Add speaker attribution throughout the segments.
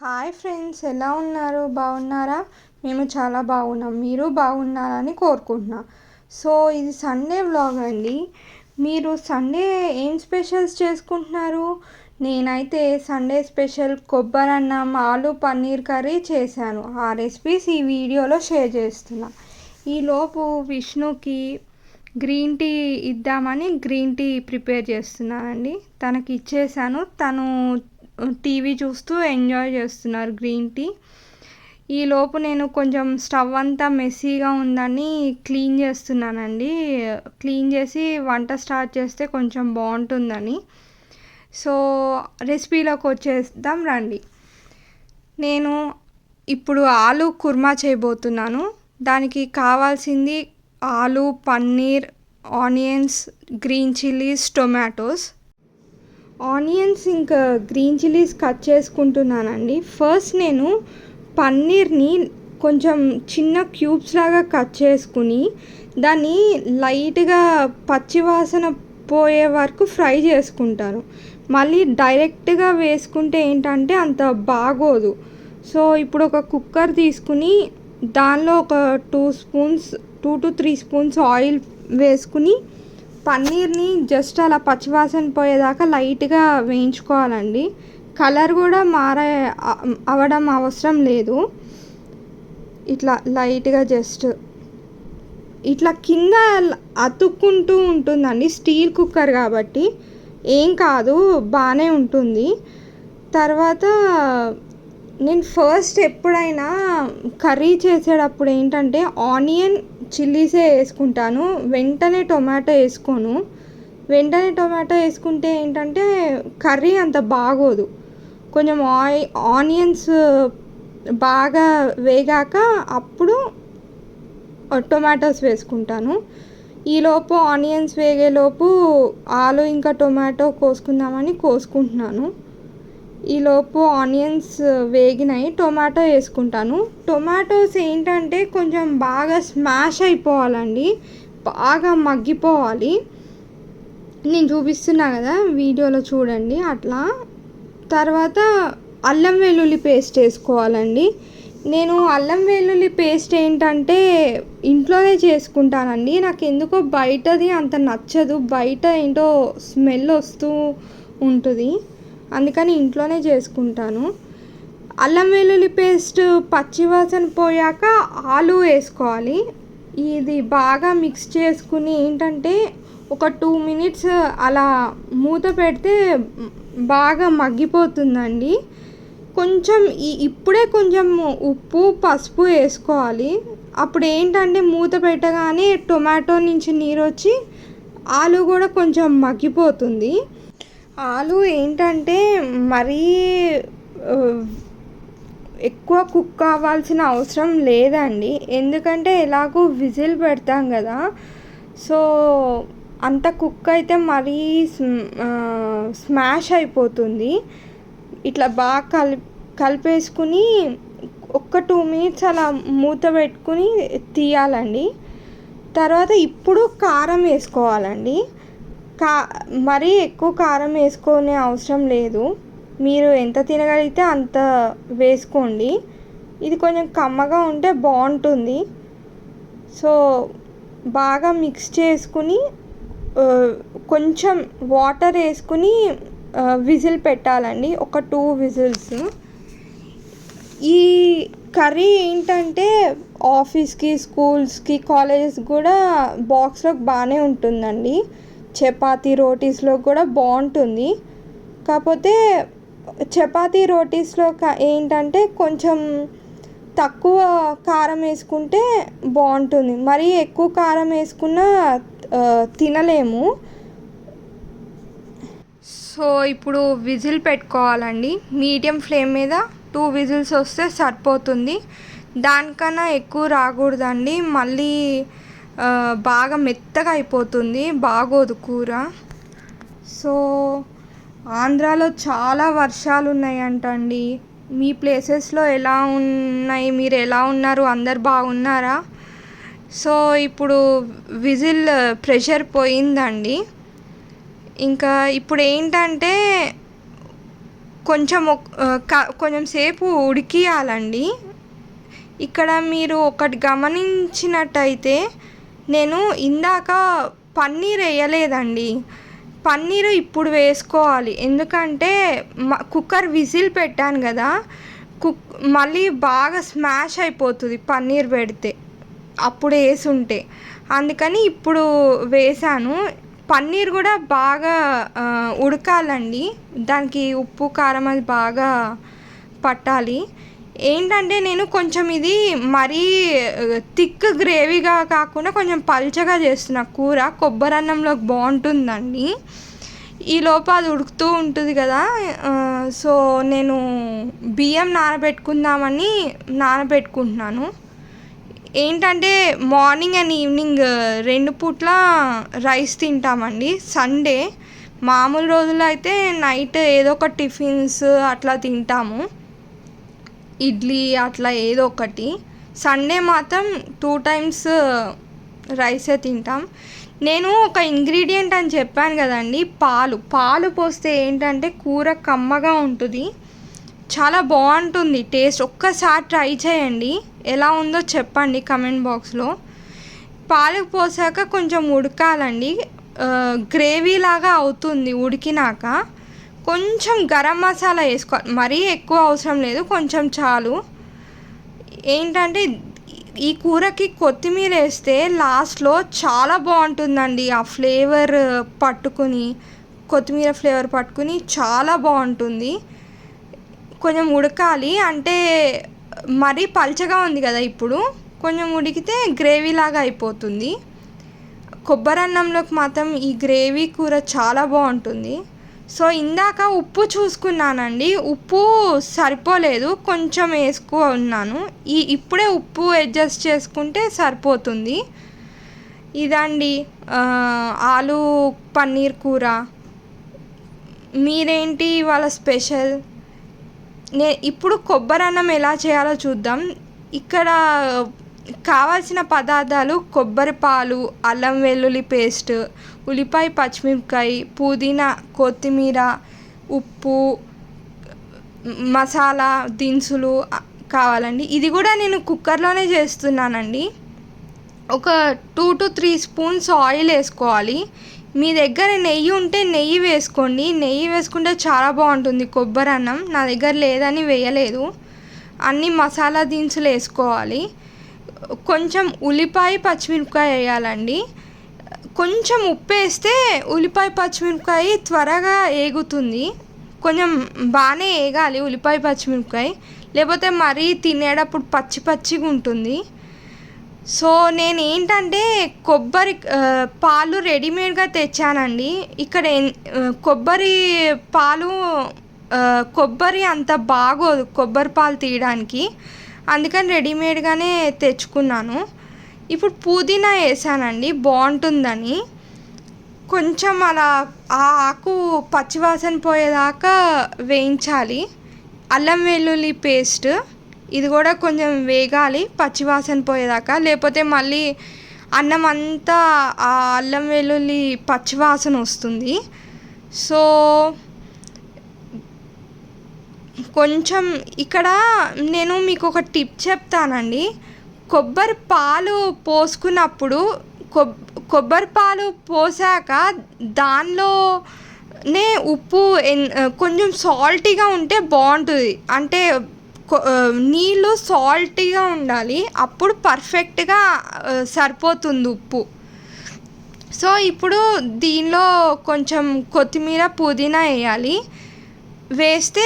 Speaker 1: Hi friends, ఎలా ఉన్నారు? బాగున్నారా? మేము చాలా బాగున్నాం. మీరు బాగున్నారని కోరుకుంటున్నా. సో ఇది సండే వ్లాగ్ అండి. మీరు సండే ఏం స్పెషల్స్ చేసుకుంటున్నారు? నేనైతే సండే స్పెషల్ కొబ్బరన్నం, ఆలు పన్నీర్ కర్రీ చేశాను. ఆ రెసిపీస్ ఈ వీడియోలో షేర్ చేస్తున్నా. ఈలోపు విష్ణుకి గ్రీన్ టీ ఇద్దామని గ్రీన్ టీ ప్రిపేర్ చేస్తున్నానండి. తనకి ఇచ్చేసాను. తను టీవీ చూస్తూ ఎంజాయ్ చేస్తున్నారు గ్రీన్ టీ. ఈలోపు నేను కొంచెం స్టవ్ అంతా మెస్సీగా ఉందని క్లీన్ చేస్తున్నానండి. క్లీన్ చేసి వంట స్టార్ట్ చేస్తే కొంచెం బాగుంటుందని. సో రెసిపీలోకి వచ్చేద్దాం రండి. నేను ఇప్పుడు ఆలు కుర్మా చేయబోతున్నాను. దానికి కావాల్సింది ఆలు, paneer, onions, green chillies, tomatoes. Onions ఇంకా గ్రీన్ చిల్లీస్ కట్ చేసుకుంటున్నానండి. ఫస్ట్ నేను పన్నీర్ని కొంచెం చిన్న క్యూబ్స్ లాగా కట్ చేసుకుని దాన్ని లైట్గా పచ్చివాసన పోయే వరకు ఫ్రై చేసుకుంటాను. మళ్ళీ డైరెక్ట్గా వేసుకుంటే ఏంటంటే అంత బాగోదు. సో ఇప్పుడు ఒక కుక్కర్ తీసుకుని దానిలో ఒక 2 to 3 స్పూన్స్ ఆయిల్ వేసుకుని పన్నీర్ని జస్ట్ అలా పచ్చివాసన పోయేదాకా లైట్గా వేయించుకోవాలండి. కలర్ కూడా అవ్వడం అవసరం లేదు. ఇట్లా లైట్గా జస్ట్ ఇట్లా కింద అతుక్కుంటూ ఉంటుందండి. స్టీల్ కుక్కర్ కాబట్టి ఏం కాదు, బాగానే ఉంటుంది. తర్వాత నేను ఫస్ట్ ఎప్పుడైనా కర్రీ చేసేటప్పుడు ఏంటంటే ఆనియన్ చిల్లీసే వేసుకుంటాను. వెంటనే టొమాటో వేసుకోను. వెంటనే టొమాటో వేసుకుంటే ఏంటంటే కర్రీ అంత బాగోదు. కొంచెం ఆనియన్స్ బాగా వేగాక అప్పుడు టొమాటోస్ వేసుకుంటాను. ఈలోపు ఆనియన్స్ వేగేలోపు ఆలు ఇంకా టొమాటో కోసుకుందామని కోసుకుంటున్నాను. ఈలోపు ఆనియన్స్ వేగినాయి, టొమాటో వేసుకుంటాను. టొమాటోస్ ఏంటంటే కొంచెం బాగా స్మాష్ అయిపోవాలండి, బాగా మగ్గిపోవాలి. నేను చూపిస్తున్నా కదా వీడియోలో చూడండి అట్లా. తర్వాత అల్లం వెల్లుల్లి పేస్ట్ వేసుకోవాలండి. నేను అల్లం వెల్లుల్లి పేస్ట్ ఏంటంటే ఇంట్లోనే చేసుకుంటానండి. నాకు ఎందుకో బయటది అంత నచ్చదు. బయట ఏంటో స్మెల్ వస్తూ ఉంటుంది, అందుకని ఇంట్లోనే చేసుకుంటాను. అల్లం వెల్లుల్లి పేస్ట్ పచ్చివాసన పోయాక ఆలు వేసుకోవాలి. ఇది బాగా మిక్స్ చేసుకుని ఏంటంటే ఒక 2 minutes అలా మూత పెడితే బాగా మగ్గిపోతుందండి. కొంచెం ఇప్పుడే కొంచెం ఉప్పు, పసుపు వేసుకోవాలి. అప్పుడు ఏంటంటే మూత పెట్టగానే టొమాటో నుంచి నీరు వచ్చి ఆలు కూడా కొంచెం మగ్గిపోతుంది. ఆలు ఏంటంటే మరీ ఎక్కువ కుక్ కావాల్సిన అవసరం లేదండి. ఎందుకంటే ఎలాగో విజిల్ పెడతాం కదా. సో అంత కుక్ అయితే మరీ స్మాష్ అయిపోతుంది. ఇట్లా బాగా కలిపేసుకుని ఒక 2 minutes అలా మూత పెట్టుకుని తీయాలండి. తర్వాత ఇప్పుడు కారం వేసుకోవాలండి. మరీ ఎక్కువ కారం వేసుకునే అవసరం లేదు. మీరు ఎంత తినగలిగితే అంత వేసుకోండి. ఇది కొంచెం కమ్మగా ఉంటే బాగుంటుంది. సో బాగా మిక్స్ చేసుకుని కొంచెం వాటర్ వేసుకుని విజిల్ పెట్టాలండి, ఒక 2 whistles. ఈ కర్రీ ఏంటంటే ఆఫీస్కి, స్కూల్స్కి, కాలేజెస్ కూడా బాక్స్లోకి బాగానే ఉంటుందండి. చపాతీ, రోటీస్లో కూడా బాగుంటుంది. కాకపోతే చపాతీ, రోటీస్లో ఏంటంటే కొంచెం తక్కువ కారం వేసుకుంటే బాగుంటుంది. మరీ ఎక్కువ కారం వేసుకున్నా తినలేము. సో ఇప్పుడు విజిల్ పెట్టుకోవాలండి. మీడియం ఫ్లేమ్ మీద 2 whistles వస్తే సరిపోతుంది. దానికన్నా ఎక్కువ రాకూడదండి, మళ్ళీ బాగా మెత్తగా అయిపోతుంది, బాగోదు కూర. సో ఆంధ్రాలో చాలా వర్షాలు ఉన్నాయంటండి. మీ ప్లేసెస్లో ఎలా ఉన్నాయి? మీరు ఎలా ఉన్నారు? అందరు బాగున్నారా? సో ఇప్పుడు విజిల్ ప్రెషర్ పోయిందండి. ఇంకా ఇప్పుడు ఏంటంటే కొంచెం సేపు ఉడికియాలండి. ఇక్కడ మీరు ఒకటి గమనించినట్టయితే నేను ఇందాక పన్నీర్ వేయలేదండి. పన్నీరు ఇప్పుడు వేసుకోవాలి, ఎందుకంటే కుక్కర్ విజిల్ పెట్టాను కదా, మళ్ళీ బాగా స్మాష్ అయిపోతుంది పన్నీర్ పెడితే అప్పుడు వేసుంటే. అందుకని ఇప్పుడు వేసాను. పన్నీర్ కూడా బాగా ఉడకాలండి, దానికి ఉప్పు కారం అది బాగా పట్టాలి. ఏంటంటే నేను కొంచెం ఇది మరీ థిక్ గ్రేవీగా కాకుండా కొంచెం పల్చగా చేస్తున్నా కూర, కొబ్బరి అన్నంలోకి బాగుంటుందండి. ఈలోపు అది ఉడుకుతూ ఉంటుంది కదా, సో నేను బియ్యం నానబెట్టుకుంటున్నాను. ఏంటంటే మార్నింగ్ అండ్ ఈవినింగ్ 2 పూట్ల రైస్ తింటామండి. సండే మామూలు రోజుల్లో అయితే నైట్ ఏదో ఒక టిఫిన్స్ అట్లా తింటాము, ఇడ్లీ అట్లా ఏదో ఒకటి. సండే మాత్రం 2 times రైసే తింటాం. నేను ఒక ఇంగ్రీడియంట్ అని చెప్పాను కదండి, పాలు పోస్తే ఏంటంటే కూర కమ్మగా ఉంటుంది, చాలా బాగుంటుంది టేస్ట్. ఒక్కసారి ట్రై చేయండి, ఎలా ఉందో చెప్పండి కమెంట్ బాక్స్లో. పాలు పోసాక కొంచెం ఉడకాలండి, గ్రేవీ లాగా అవుతుంది. ఉడికినాక కొంచెం గరం మసాలా వేసుకోవాలి, మరీ ఎక్కువ అవసరం లేదు, కొంచెం చాలు. ఏంటంటే ఈ కూరకి కొత్తిమీర వేస్తే లాస్ట్లో చాలా బాగుంటుందండి, ఆ ఫ్లేవర్ పట్టుకుని, కొత్తిమీర ఫ్లేవర్ పట్టుకుని చాలా బాగుంటుంది. కొంచెం ఉడకాలి, అంటే మరీ పల్చగా ఉంది కదా, ఇప్పుడు కొంచెం ఉడికితే గ్రేవీ లాగా అయిపోతుంది. కొబ్బరి అన్నంలోకి మాత్రం ఈ గ్రేవీ కూర చాలా బాగుంటుంది. సో ఇందాక ఉప్పు చూసుకున్నానండి, ఉప్పు సరిపోలేదు, కొంచెం వేసుకున్నాను. ఇప్పుడే ఉప్పు అడ్జస్ట్ చేసుకుంటే సరిపోతుంది. ఇదండి ఆలు పన్నీర్ కూర. మీరేంటి ఇవాళ స్పెషల్? ఇప్పుడు కొబ్బరి అన్నం ఎలా చేయాలో చూద్దాం. ఇక్కడ కావాల్సిన పదార్థాలు: కొబ్బరి పాలు, అల్లం వెల్లుల్లి పేస్ట్, ఉల్లిపాయ పచ్చిమిరపకాయ, పుదీనా, కొత్తిమీర, ఉప్పు, మసాలా దినుసులు కావాలండి. ఇది కూడా నేను కుక్కర్లోనే చేస్తున్నానండి. ఒక 2 to 3 స్పూన్స్ ఆయిల్ వేసుకోవాలి. మీ దగ్గర నెయ్యి ఉంటే నెయ్యి వేసుకోండి, నెయ్యి వేసుకుంటే చాలా బాగుంటుంది కొబ్బరి అన్నం. నా దగ్గర లేదని వేయలేదు. అన్ని మసాలా దినుసులు వేసుకోవాలి. కొంచెం ఉల్లిపాయ పచ్చిమిరపకాయ వేయాలండి. కొంచెం ఉప్పు వేస్తే ఉల్లిపాయ పచ్చిమిరపకాయ త్వరగా ఏగుతుంది. కొంచెం బాగానే వేగాలి ఉల్లిపాయ పచ్చిమిరపకాయ, లేకపోతే మరీ తినేటప్పుడు పచ్చిగా ఉంటుంది. సో నేను ఏంటంటే కొబ్బరి పాలు రెడీమేడ్గా తెచ్చానండి. ఇక్కడ కొబ్బరి పాలు, కొబ్బరి అంత బాగోదు కొబ్బరి పాలు తీయడానికి, అందుకని రెడీమేడ్గానే తెచ్చుకున్నాను. ఇప్పుడు పుదీనా వేసానండి బాగుంటుందని. కొంచెం అలా ఆ ఆకు పచ్చివాసన పోయేదాకా వేయించాలి. అల్లం వెల్లుల్లి పేస్ట్, ఇది కూడా కొంచెం వేగాలి పచ్చివాసన పోయేదాకా, లేకపోతే మళ్ళీ అన్నం అంతా ఆ అల్లం వెల్లుల్లి పచ్చివాసన వస్తుంది. సో కొంచెం ఇక్కడ నేను మీకు ఒక టిప్ చెప్తానండి. కొబ్బరి పాలు పోసుకున్నప్పుడు కొబ్బరి పాలు పోసాక దానిలోనే ఉప్పు కొంచెం సాల్టీగా ఉంటే బాగుంటుంది. అంటే నీళ్ళు సాల్టీగా ఉండాలి, అప్పుడు పర్ఫెక్ట్గా సరిపోతుంది ఉప్పు. సో ఇప్పుడు దీనిలో కొంచెం కొత్తిమీర పుదీనా వేయాలి. వేస్తే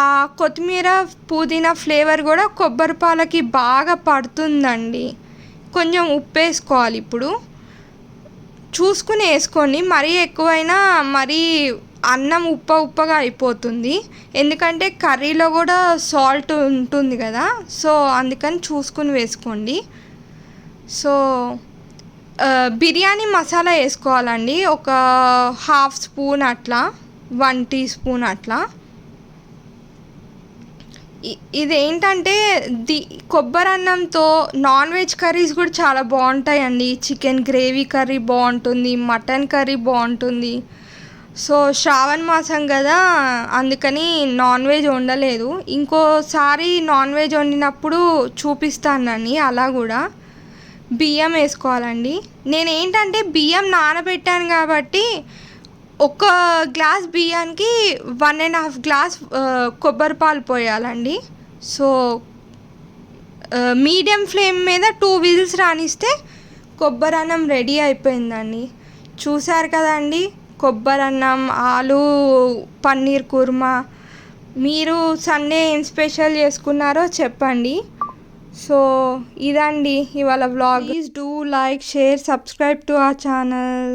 Speaker 1: ఆ కొత్తిమీర పుదీనా ఫ్లేవర్ కూడా కొబ్బరి పాలకి బాగా పడుతుందండి. కొంచెం ఉప్పు వేసుకోవాలి, ఇప్పుడు చూసుకుని వేసుకోండి. మరీ ఎక్కువైనా మరీ అన్నం ఉప్పగా అయిపోతుంది, ఎందుకంటే కర్రీలో కూడా సాల్ట్ ఉంటుంది కదా, సో అందుకని చూసుకుని వేసుకోండి. సో బిర్యానీ మసాలా వేసుకోవాలండి, ఒక 1/2 స్పూన్ అట్లా, 1 టీ స్పూన్ అట్లా. ఇదేంటంటే కొబ్బరి అన్నంతో నాన్ వెజ్ కర్రీస్ కూడా చాలా బాగుంటాయండి. చికెన్ గ్రేవీ కర్రీ బాగుంటుంది, మటన్ కర్రీ బాగుంటుంది. సో శ్రావణ మాసం కదా, అందుకని నాన్ వెజ్ వండలేదు. ఇంకోసారి నాన్ వెజ్ వండినప్పుడు చూపిస్తానని. అలా కూడా బియ్యం వేసుకోవాలండి. నేను ఏంటంటే బియ్యం నానబెట్టాను కాబట్టి ఒక గ్లాస్ బియ్యానికి 1.5 గ్లాస్ కొబ్బరి పాలు పోయాలండి. సో మీడియం ఫ్లేమ్ మీద 2 విజిల్స్ రానిస్తే కొబ్బరి అన్నం రెడీ అయిపోయిందండి. చూసారు కదండి, కొబ్బరి అన్నం, ఆలు పన్నీర్ కుర్మా. మీరు సండే ఏం స్పెషల్ చేసుకున్నారో చెప్పండి. సో ఇదండి ఇవాళ vlog. Please do like, share, subscribe to our channel.